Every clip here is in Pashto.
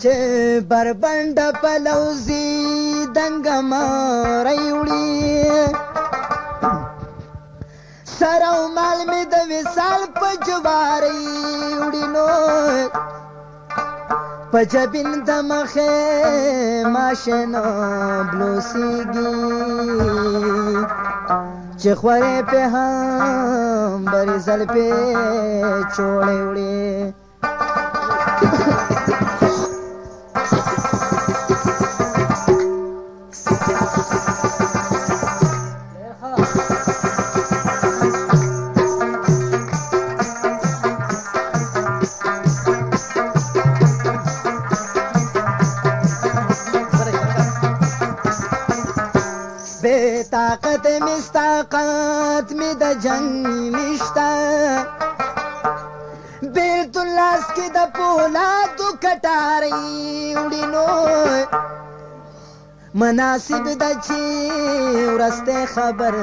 چې بربنډه پلوزي دنګه ماری وړي سره او مال مې د وصال په جوارۍ وړي نو په جبین د مخې ماشنه بلوسیږي چې خورې په هم بری زلفې چوړې وړي بے طاقت مستاقت می د جنگ نشتا بیلتون لاس کی د پولادو کټاری وړي نو مناسب د چې ورسته خبر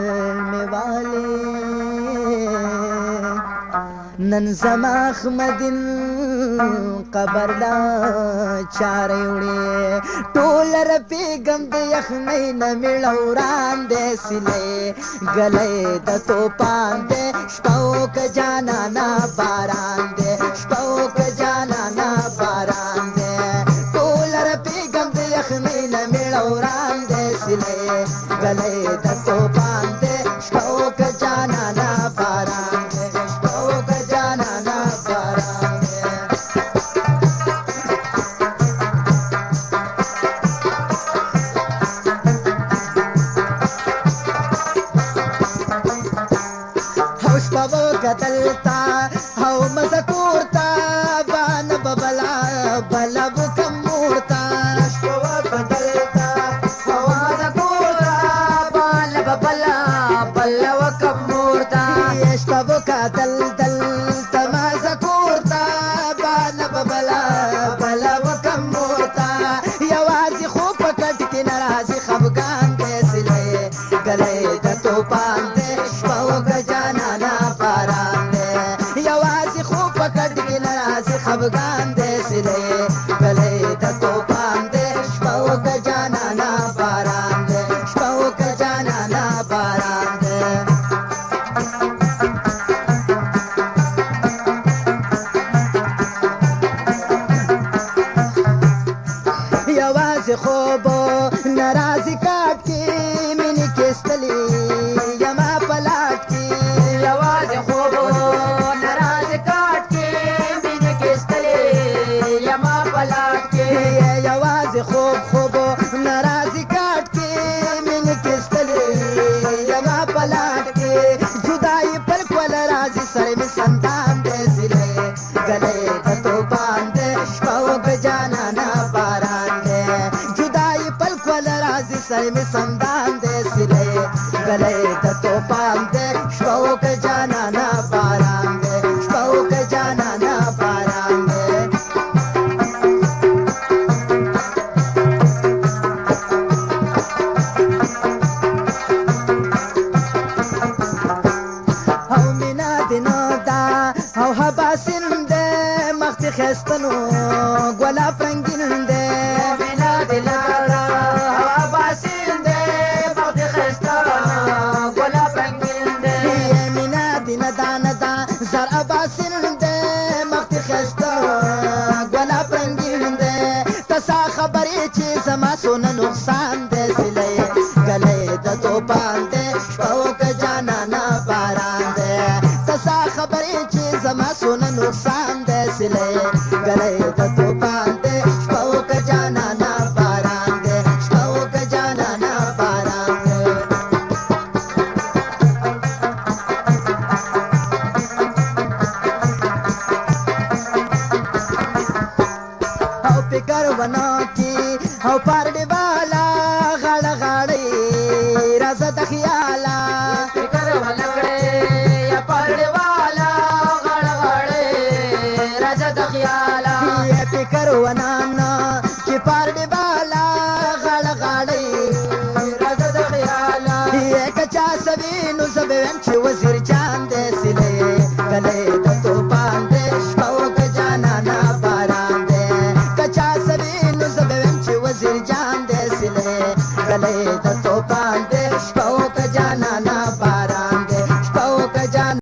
می والی نن زما احمدین قبر لا چارې وړي ټول رپیګم د یخنۍ نه میړوران دې سلې ګلې د توپان دې شپو که جانانا باران دې شپو که جانانا باران دې ټول رپیګم د یخنۍ نه میړوران دې سلې ګلې د توپان دې شپو که جانانا باران دې شپو که جانانا باران قتلتا هو مذکورتا بان ببلا بلا بکم مورتا شپوا قتلتا هو مذکورتا بان ببلا بلا وکم مورتا شپوا قتلتا مذکورتا بان ببلا بلا وکم مورتا یوازې خو پکټ کې ناراضي خفګان دې سلې ګلې د توپان دې شپوا جانانا خفګان دې سلې ګلې د توپان دې شپو که جانانا باران دې شپو که جانانا باران دې یوازې خوب ناراضي کاټ کې مینې کېستلې یما پلاټ کې یوازې خوب ناراضي کاټ کې یوازې خوب خوب ناراضي کاټ کې مینې کېستلې یما پلاټ کې جدایي پر کول راځي سړی مې سندان دې سلې ګلې د توپان دې شپو که جانانا باران دې جدایي پر کول راځي سړی مې سندان دې سلې ګلې د توپان دې شپو که جانانا باران دې شپو که جانانا باران دې او حباسین دې مخت خستنو ګلاب رنگین دې مینا دلارا او حباسین دې مخت خستنو ګلاب رنگین دې مینا دین دان دا زر اباسین دې مخت خستنو ګلاب رنگین دې تاسو خبرې چې زما سونه نقصان دې سلې ګلې د توپان دې شپو که جانانا باران دې تاسو خبرې چې زما سونه نقصان دې سلې ګلې د توپان دې شپو که جانانا باران دې شپو که جانانا باران دې او فکر ونه کی او پارډې بالا غاړه غاړې راځه د خیاله فکر ونه کړې یا پارډې بالا غاړه غاړې راځه د خیاله فکر ونه چې پارډې بالا غاړه غاړې راځه د خیاله کچا سوي نو زبېم چې وزیر جان دې سلې ګلې د توپان دې شپو که جانانا باران دې کچا سوي راغلی د